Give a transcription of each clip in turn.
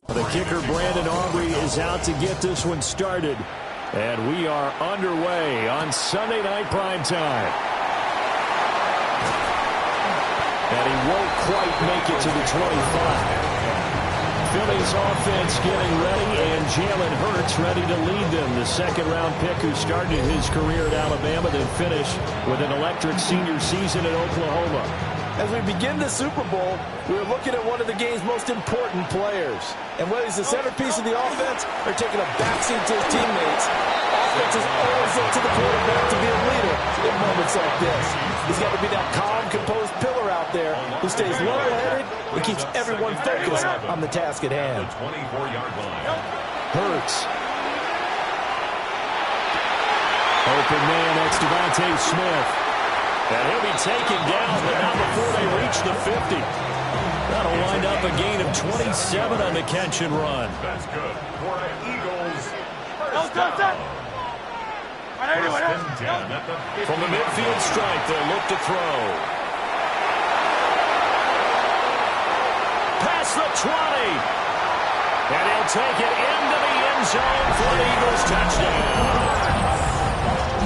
The kicker, Brandon Aubrey, is out to get this one started. And we are underway on Sunday Night Primetime. And he won't quite make it to the 25. Philly's offense getting ready, and Jalen Hurts ready to lead them. The second-round pick who started his career at Alabama, then finished with an electric senior season at Oklahoma. As we begin the Super Bowl, we're looking at one of the game's most important players. And whether he's the centerpiece of the offense or taking a backseat to his teammates, offenses always look to the quarterback to be a leader in moments like this. He's got to be that calm, composed pillar out there who stays level-headed and keeps everyone focused on the task at hand. Hurts. Open man, that's Devontae Smith. And he'll be taken down, but not before they reach the 50. That'll wind up a gain of 27 on the catch and run. That's good for Eagles. From the midfield stripe, they'll look to throw. Past the 20. And he'll take it into the end zone for the Eagles touchdown.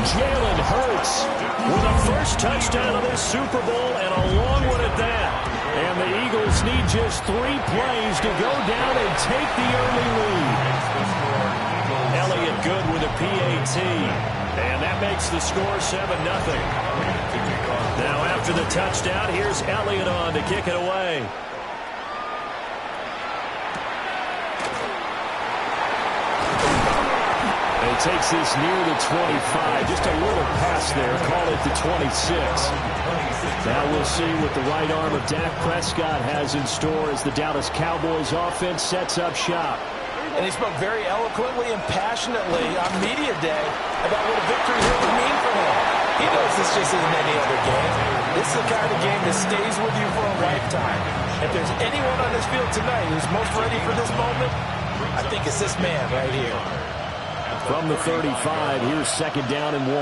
Jalen Hurts with a first touchdown of this Super Bowl, and a long one at that. And the Eagles need just 3 plays to go down and take the early lead. Elliott good with a PAT. And that makes the score 7-0. Now after the touchdown, here's Elliott on to kick it away. It takes this near the 25. Just a little pass there. Call it the 26. Now we'll see what the right arm of Dak Prescott has in store as the Dallas Cowboys offense sets up shop. And he spoke very eloquently and passionately on Media Day about what a victory here would mean for him. He knows this just isn't any other game. This is the kind of game that stays with you for a lifetime. If there's anyone on this field tonight who's most ready for this moment, I think it's this man right here. From the 35, here's second down and 1.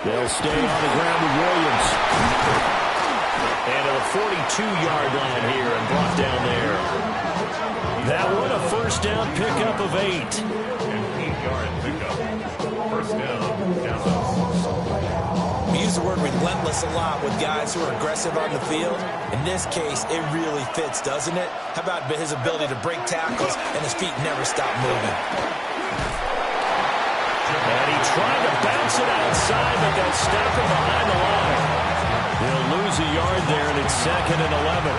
They'll stay on the ground with Williams. And a 42-yard line here and brought down there. That one a first down pickup of 8. And 8-yard pickup. First down, Dallas. We use the word relentless a lot with guys who are aggressive on the field. In this case, it really fits, doesn't it? How about his ability to break tackles and his feet never stop moving? And he tried to bounce it outside, but they'll stop him behind the line. They'll lose a yard there, and it's 2nd and 11.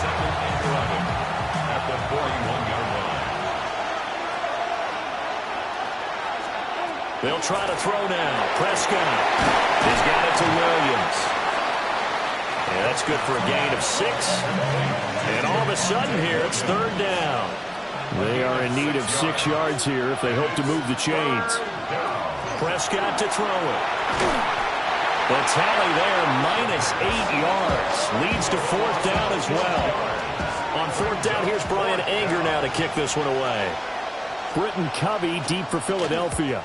Second and 11 at the 41-yard line. They'll try to throw now. Prescott has got it to Williams. Yeah, that's good for a gain of 6. And all of a sudden here, it's 3rd down. They are in need of 6 yards here if they hope to move the chains. Prescott to throw it. The tally there, -8 yards. Leads to 4th down as well. On 4th down, here's Brian Anger now to kick this one away. Britton Covey deep for Philadelphia.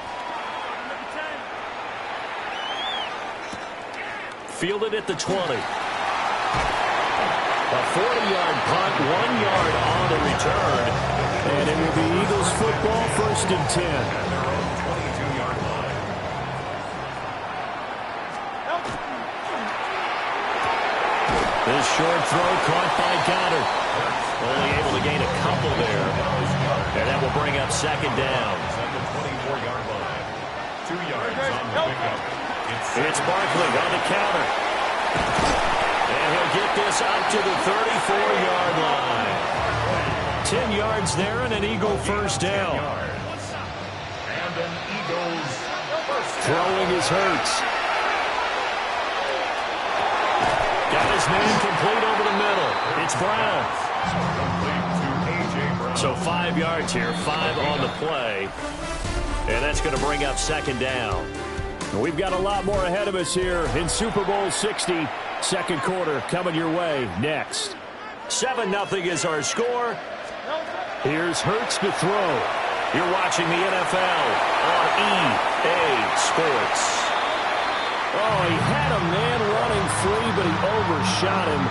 Fielded at the 20. A 40-yard punt, 1 yard on the return. And it will be Eagles football, 1st and 10. This short throw caught by Goddard. Only able to gain a couple there. And that will bring up 2nd down. At the 24-yard line. 2 yards on the pickup. It's Barkley on the counter. And he'll get this up to the 34-yard line. 10 yards there and an Eagle first down. And an Eagles first down. Throwing is Hurts. Got his man complete over the middle. It's Brown. Complete to A.J. Brown. So 5 yards here, 5 on the play. And that's going to bring up 2nd down. We've got a lot more ahead of us here in Super Bowl 60. Second quarter coming your way next. 7-0 is our score. Here's Hurts to throw. You're watching the NFL on EA Sports. Oh, he had a man running free, but he overshot him,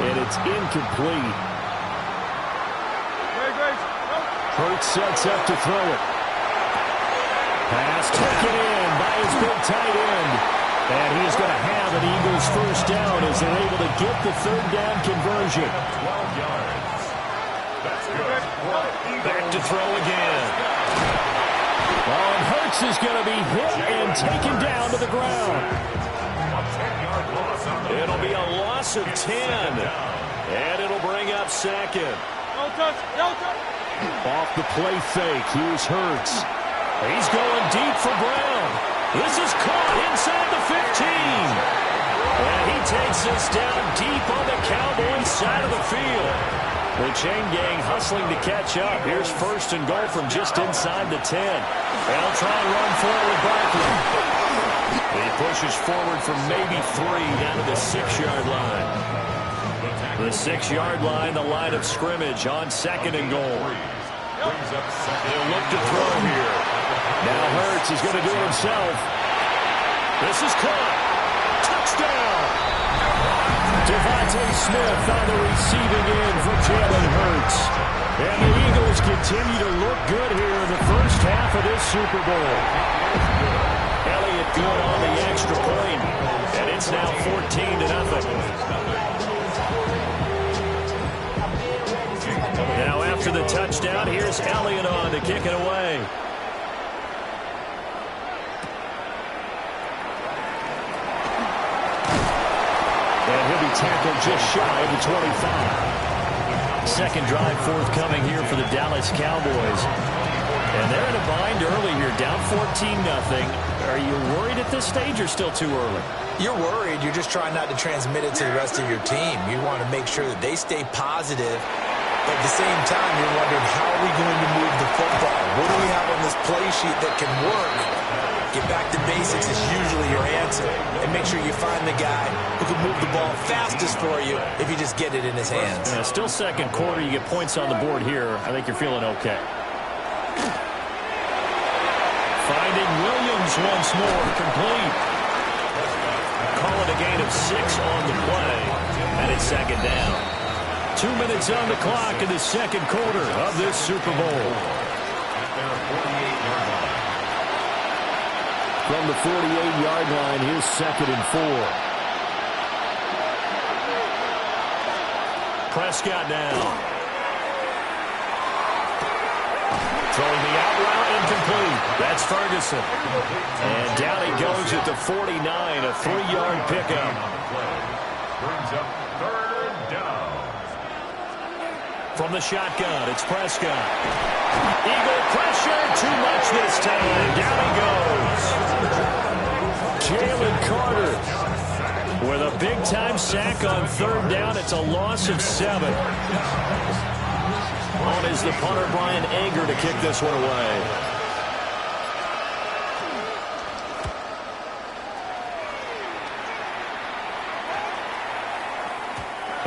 and it's incomplete. Hurts sets up to throw it. Pass taken in by his big tight end. And he is going to have an Eagles first down as they're able to get the third down conversion. 12 yards. That's good. Back to throw again. Oh, and Hurts is going to be hit and taken down to the ground. It'll be a loss of 10. And it'll bring up second. No touch, no touch. Off the play fake, here's Hurts. He's going deep for Brown. This is caught inside the 15. And he takes this down deep on the Cowboys side of the field. The chain gang hustling to catch up. Here's first and goal from just inside the 10. They'll try and run forward Barkley. He pushes forward for maybe 3 down to the 6-yard line. The 6-yard line, the line of scrimmage on second and goal. He'll look to throw here. Now Hurts is going to do it himself. This is caught. Touchdown. Devontae Smith on the receiving end for Jalen Hurts. And the Eagles continue to look good here in the first half of this Super Bowl. Elliott good on the extra point. And it's now 14-0. Now after the touchdown, here's Elliott on to kick it away. And he'll be tackled just shy of the 25. Second drive forthcoming here for the Dallas Cowboys. And they're in a bind early here, down 14-0. Are you worried at this stage or still too early? You're worried. You're just trying not to transmit it to the rest of your team. You want to make sure that they stay positive. At the same time, you're wondering, how are we going to move the football? What do we have on this play sheet that can work? Get back to basics is usually your answer. And make sure you find the guy who can move the ball fastest for you if you just get it in his hands. Yeah, still second quarter. You get points on the board here. I think you're feeling okay. Finding Williams once more, complete. Call it a gain of 6 on the play. And it's second down. 2 minutes on the clock in the second quarter of this Super Bowl. From the 48-yard line, here's second and 4. Prescott now. Throwing the out route, incomplete. That's Ferguson. And down he goes at the 49, a 3-yard pickup. Brings up third down. From the shotgun, it's Prescott. Eagle pressure, too much this time. Down he goes. Jalen Carter with a big-time sack on third down. It's a loss of 7. On is the punter, Brian Anger, to kick this one away.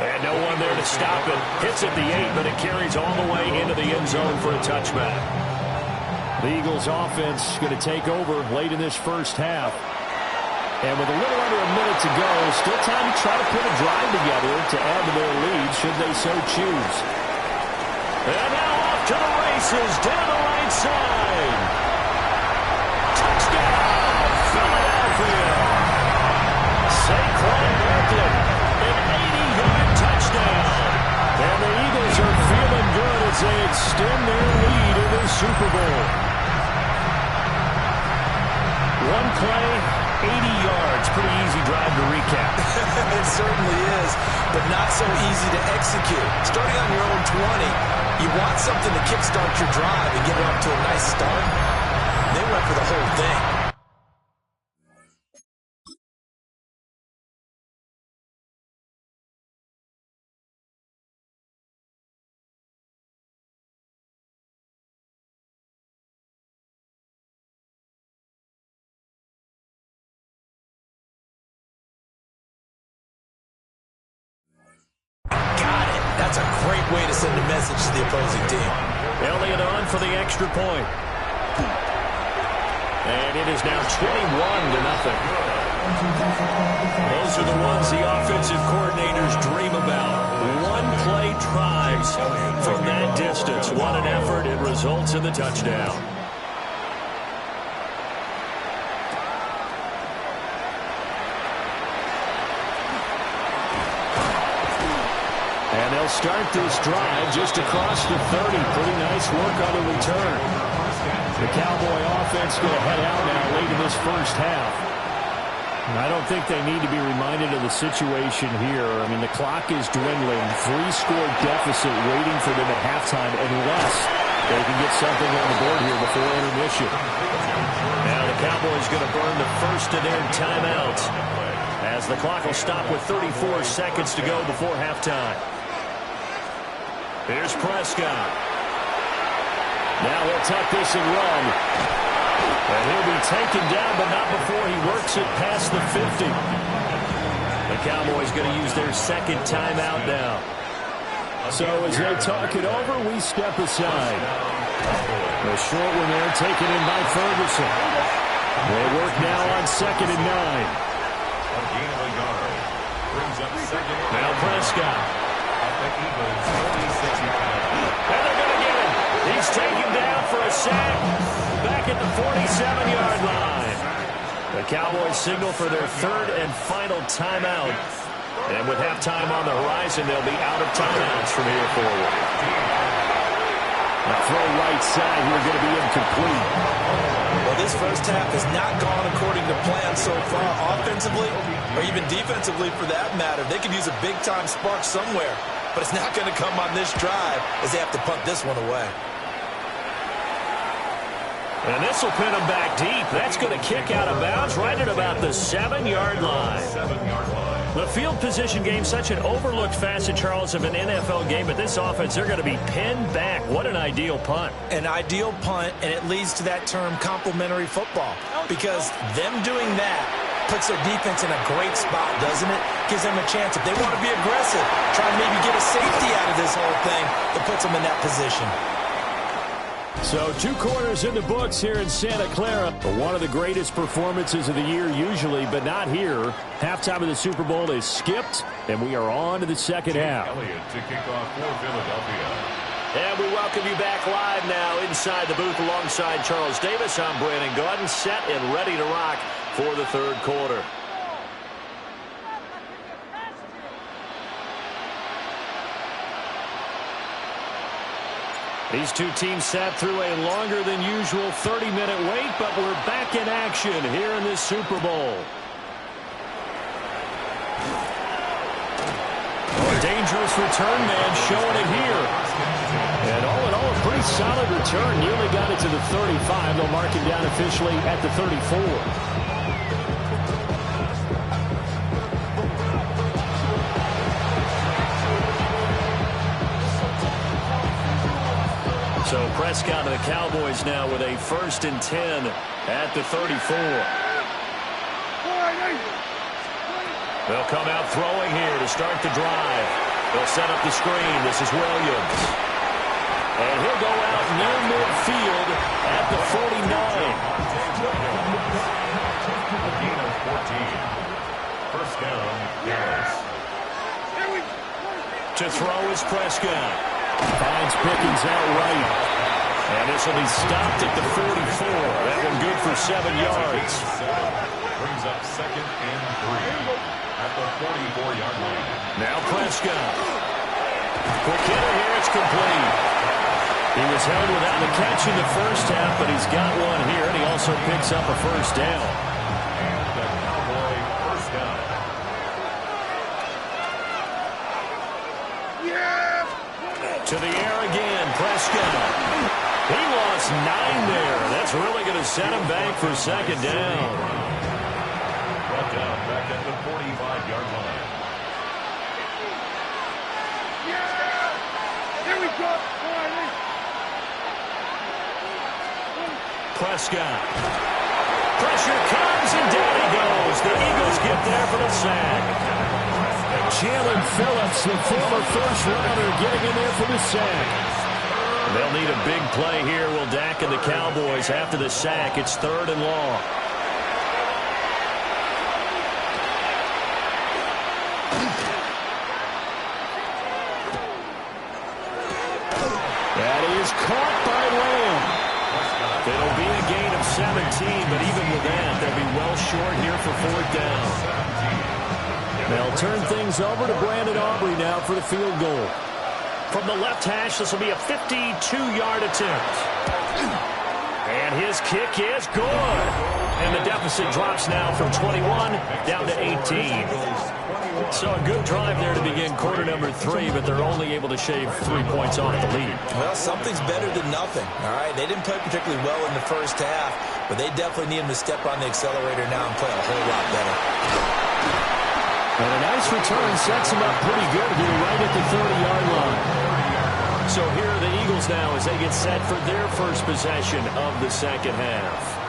And no one there to stop it. Hits at the 8, but it carries all the way into the end zone for a touchback. The Eagles offense going to take over late in this first half. And with a little under a minute to go, still time to try to put a drive together to add to their lead should they so choose. And now off to the races down the right side. Touchdown, Philadelphia. Saquon Barkley, an 80-yard touchdown. And the Eagles are feeling good as they extend their lead in this Super Bowl. One play, 80 yards. Pretty easy drive to recap. It certainly is, but not so easy to execute. Starting on your own 20, you want something to kickstart your drive and get it off to a nice start. They went for the whole thing. That's a great way to send a message to the opposing team. Elliott on for the extra point. And it is now 21-0. Those are the ones the offensive coordinators dream about. One one-play tries from that distance. What an effort. It results in the touchdown. And they'll start this drive just across the 30. Pretty nice work on the return. The Cowboy offense going to head out now late in this first half. I don't think they need to be reminded of the situation here. I mean, the clock is dwindling. 3-score deficit waiting for them at halftime unless they can get something on the board here before intermission. Now the Cowboys going to burn the first of their timeouts as the clock will stop with 34 seconds to go before halftime. Here's Prescott. Now he'll tuck this and run. And he'll be taken down, but not before he works it past the 50. The Cowboys going to use their second timeout now. So as they talk it over, we step aside. The short one there taken in by Ferguson. They work now on 2nd and 9. Now Prescott. And they're going to get him. He's taken down for a sack. Back at the 47-yard line. The Cowboys signal for their third and final timeout. And with halftime on the horizon, they'll be out of timeouts from here forward. Now throw right side here going to be incomplete. Well, this first half has not gone according to plan so far, offensively or even defensively for that matter. They could use a big-time spark somewhere, but it's not going to come on this drive as they have to punt this one away. And this will pin him back deep. That's going to kick out of bounds right at about the 7-yard line. The field position game, such an overlooked facet, Charles, of an NFL game. But this offense, they're going to be pinned back. What an ideal punt. An ideal punt, and it leads to that term complementary football. Because them doing that puts their defense in a great spot, doesn't it? Gives them a chance. If they want to be aggressive, try and maybe get a safety out of this whole thing, that puts them in that position. So 2 quarters in the books here in Santa Clara. One of the greatest performances of the year usually, but not here. Halftime of the Super Bowl is skipped, and we are on to the second half. Elliott to kick off for Philadelphia. And we welcome you back live now inside the booth alongside Charles Davis. I'm Brandon Gaudin, set and ready to rock for the third quarter. These two teams sat through a longer than usual 30-minute wait, but we're back in action here in this Super Bowl. A dangerous return man showing it here. And all in all, a pretty solid return. Nearly got it to the 35. They'll mark him down officially at the 34. So Prescott of the Cowboys now with a 1st and 10 at the 34. They'll come out throwing here to start the drive. They'll set up the screen. This is Williams. And he'll go out near midfield at the 49. Gain of 14. First down, Dallas. To throw is Prescott. Finds Pickens out right. And this will be stopped at the 44. That one good for 7 yards. Brings up 2nd and 3 at the 44-yard line. Now Prescott. Quick hitter here. It's complete. He was held without the catch in the first half, but he's got one here, and he also picks up a first down. And the Cowboy first down. To the air again, Prescott. He lost 9 there. That's really going to set him back for 2nd down. Brought down back at the 45-yard line. Here we go. Prescott. Pressure comes, and down he goes. The Eagles get there for the sack. Jalen Phillips, the former first-rounder, getting in there for the sack. They'll need a big play here, will Dak and the Cowboys after the sack. It's 3rd and long. caught by Lamb. It'll be a gain of 17, but even with that, they'll be well short here for fourth down. They'll turn things over to Brandon Aubrey now for the field goal. From the left hash, this will be a 52-yard attempt. And his kick is good. And the deficit drops now from 21 down to 18. So a good drive there to begin quarter number 3, but they're only able to shave 3 points off the lead. Well, something's better than nothing, all right? They didn't play particularly well in the first half, but they definitely need him to step on the accelerator now and play a whole lot better. And a nice return sets him up pretty good here right at the 30-yard line. So here are the Eagles now as they get set for their first possession of the second half.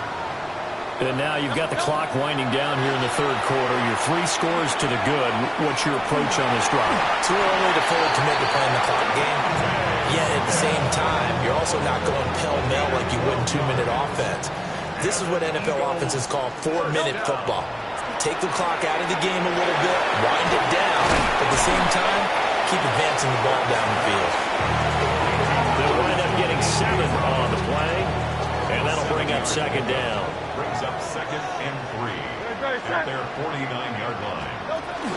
And now you've got the clock winding down here in the third quarter. You're 3 scores to the good. What's your approach on this drive? Too early to fully commit to playing the clock game. Yet at the same time, you're also not going pell-mell like you would in 2-minute offense. This is what NFL offenses call 4-minute football. Take the clock out of the game a little bit, wind it down. At the same time, keep advancing the ball down the field. They'll wind up getting 7 on the play, and that'll bring up second down. Brings up second and 3 at their 49-yard line.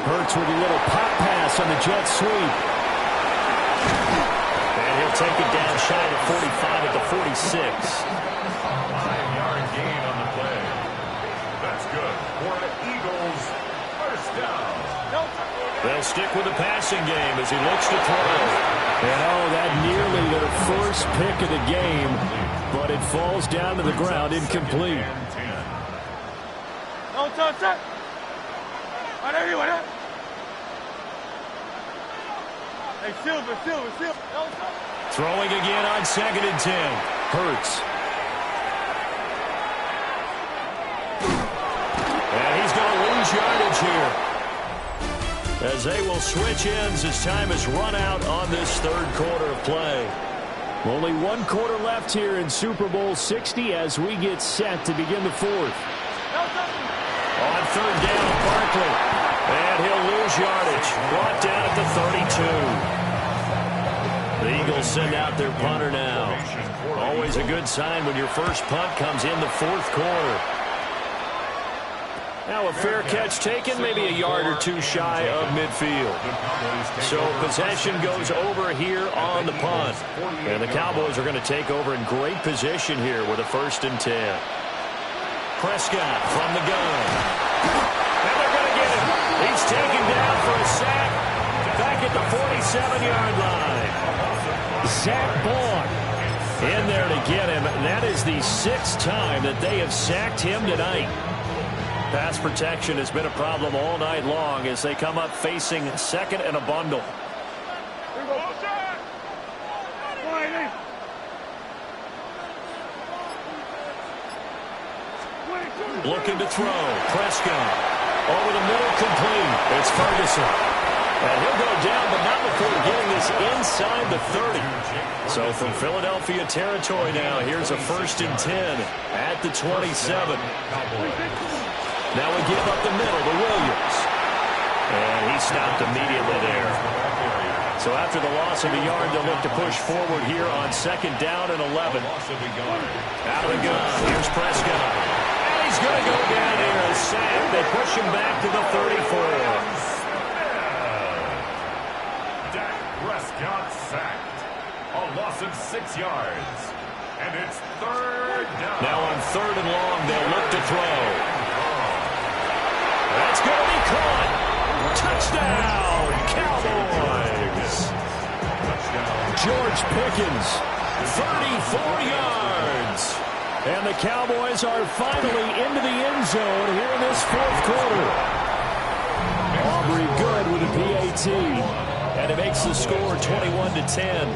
Hurts with a little pop pass on the jet sweep. And he'll take it down shy of 45 at the 46. 5-yard gain on the play. That's good for an Eagles first down. They'll stick with the passing game as he looks to throw. And that nearly their first pick of the game, but it falls down to the ground incomplete. Throwing again on 2nd and 10. Hurts. And he's going to lose yardage here, as they will switch ends as time has run out on this third quarter of play. Only 1 quarter left here in Super Bowl 60 as we get set to begin the fourth. On third down, Barkley. And he'll lose yardage. Brought down at the 32. The Eagles send out their punter now. Always a good sign when your first punt comes in the fourth quarter. Now a fair catch taken, maybe a yard or 2 shy of midfield. So possession goes over here on the punt. And the Cowboys are going to take over in great position here with a 1st and 10. Prescott from the gun. And they're going to get him. He's taken down for a sack. Back at the 47-yard line. Zach Bond in there to get him. That is the 6th time that they have sacked him tonight. Pass protection has been a problem all night long as they come up facing 2nd and a bundle. Looking to throw. Prescott over the middle, complete. It's Ferguson. And he'll go down, but not before getting this inside the 30. So from Philadelphia territory now, here's a 1st and 10 at the 27. Now we give up the middle to Williams. And he stopped immediately there. So after the loss of a yard, they'll look to push forward here on 2nd down and 11. Out of the gun, here's Prescott. And he's going to go down here and sack. They push him back to the 34. Dak Prescott sacked. A loss of 6 yards. And it's 3rd down. Now on 3rd and long, they'll look to throw. That's going to be caught. Touchdown, Cowboys. George Pickens, 34 yards. And the Cowboys are finally into the end zone here in this fourth quarter. Aubrey good with a PAT. And it makes the score 21-10.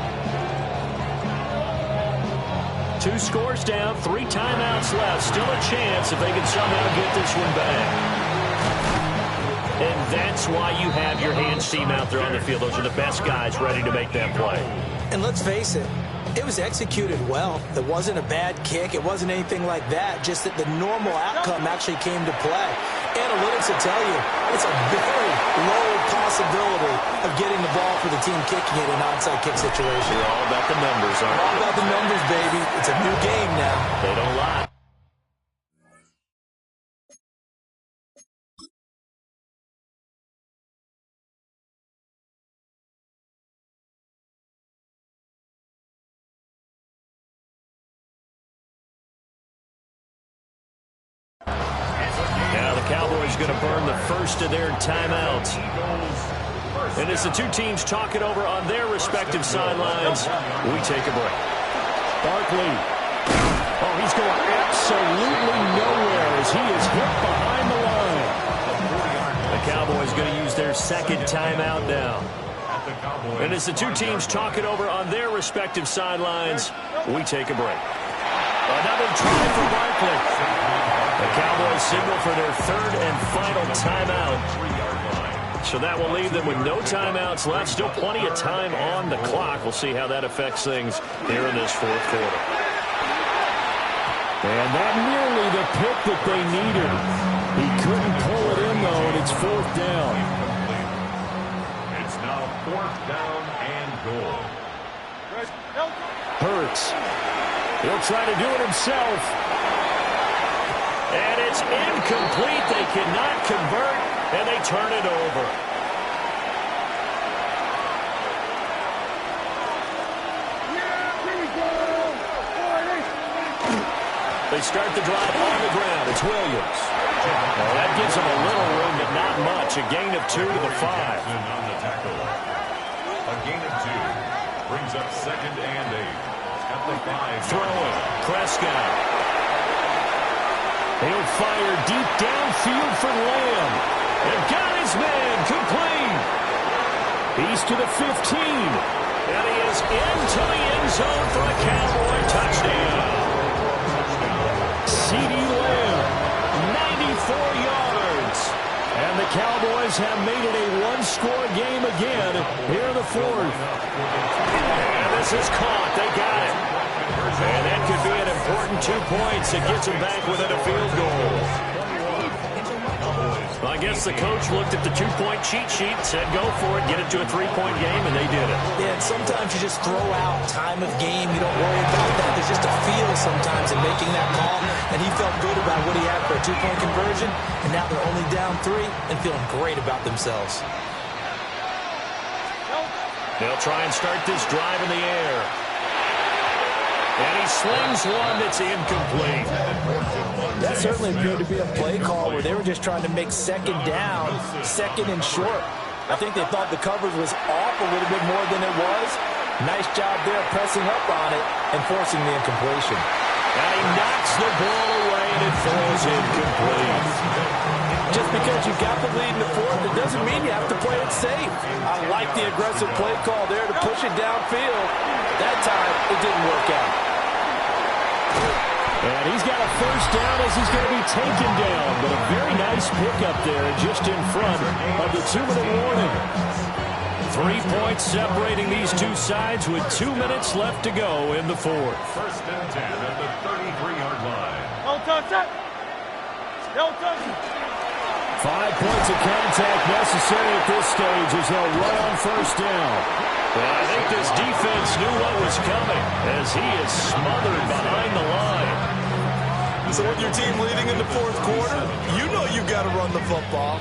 2 scores down, 3 timeouts left. Still a chance if they can somehow get this one back. And that's why you have your hands team out there on the field. Those are the best guys ready to make that play. And let's face it, it was executed well. It wasn't a bad kick. It wasn't anything like that. Just that the normal outcome actually came to play. analytics will tell you it's a very low possibility of getting the ball for the team kicking it in an onside kick situation. They're all about the numbers, aren't they? All about the numbers, baby. It's a new game now. They don't lie. Now the Cowboys going to burn the first of their timeouts. And as the two teams talk it over on their respective sidelines, we take a break. Barkley. Oh, he's going absolutely nowhere as he is hit behind the line. The Cowboys going to use their second timeout now. And as the two teams talk it over on their respective sidelines, we take a break. Another try for Barkley. The Cowboys signal for their third and final timeout. So that will leave them with no timeouts left. Still plenty of time on the clock. We'll see how that affects things here in this fourth quarter. And that nearly the pick that they needed. He couldn't pull it in, though, and it's fourth down. It's now fourth down and goal. Hurts. He'll try to do it himself. And it's incomplete. They cannot convert, and they turn it over. They start the drive on the ground. It's Williams. Well, that gives them a little room, but not much. A gain of 2 to the 5. On the tackle. A gain of 2 brings up second and 8. At the 5. Throwing. Prescott. He'll fire deep downfield for Lamb. And got his man complete. He's to the 15. And he is into the end zone for a Cowboy touchdown. CeeDee Lamb, 94 yards. And the Cowboys have made it a one-score game again here in the fourth. And this is caught. They got it. And that could be an important 2 points. It gets them back within a field goal. Well, I guess the coach looked at the 2-point cheat sheet, said go for it, get it to a 3-point game, and they did it. Yeah, and sometimes you just throw out time of game. You don't worry about that. There's just a feel sometimes in making that call. And he felt good about what he had for a 2-point conversion. And now they're only down 3 and feeling great about themselves. They'll try and start this drive in the air. And he slings one that's incomplete. That certainly appeared to be a play call where they were just trying to make second down, second and short. I think they thought the coverage was off a little bit more than it was. Nice job there pressing up on it and forcing the incompletion. And he knocks the ball away and it falls incomplete. Just because you got the lead in the fourth, it doesn't mean you have to play it safe. I like the aggressive play call there to push it downfield. That time, it didn't work out. And he's got a first down as he's going to be taken down. But a very nice pickup there just in front of the 2-minute warning. 3 points separating these two sides with 2 minutes left to go in the fourth. First and 10 at the 33-yard line. No touch that. No touch. 5 points of contact necessary at this stage as they'll run on first down. Well, I think this defense knew what was coming as he is smothered behind the line. So with your team leading in the fourth quarter, you know you've got to run the football.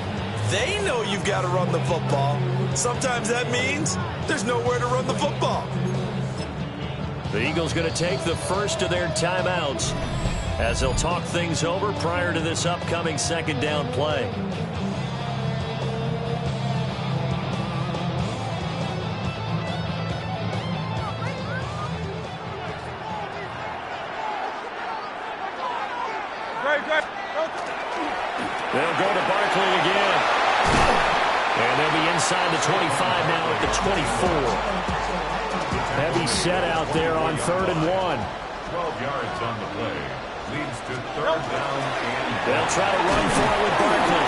They know you've got to run the football. Sometimes that means there's nowhere to run the football. The Eagles going to take the first of their timeouts as they'll talk things over prior to this upcoming second down play. They'll go to Barkley again. And they'll be inside the 25 now at the 24. Heavy set out there on 3rd and 1. 12 yards on the play. Leads to third down and They'll try to run for it with Barkley.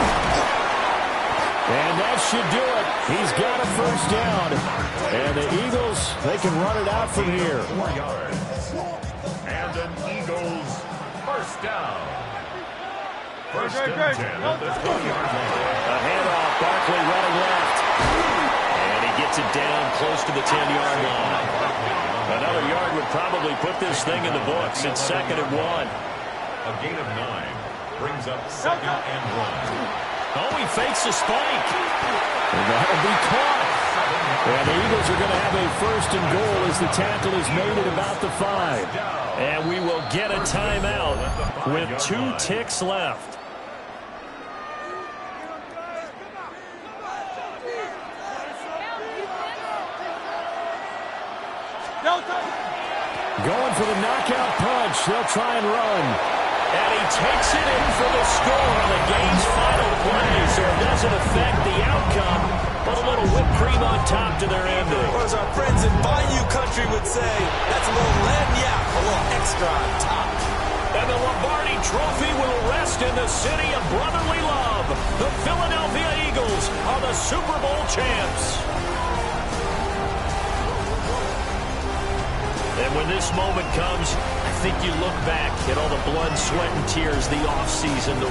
And that should do it. He's got a first down. And the Eagles, they can run it out from here. 4 yards. And an Eagles first down. First and 10 at the 10-yard line. A handoff, Barkley running left. And he gets it down close to the 10-yard line. Another yard would probably put this thing in the books. It's 2nd and 1. A gain of 9 brings up 2nd and 1. Oh, he fakes a spike. And that'll be caught. And the Eagles are going to have a 1st and goal as the tackle is made at about the 5. And we will get a timeout with 2 ticks left. Going for the knockout punch. They'll try and run. And he takes it in for the score on the game's final play. So it doesn't affect the outcome, but a little whipped cream on top to their ending. Or as our friends in Bayou Country would say, that's a little lagniappe, a little extra on top. And the Lombardi Trophy will rest in the city of brotherly love. The Philadelphia Eagles are the Super Bowl champs. And when this moment comes, I think you look back at all the blood, sweat, and tears the offseason, the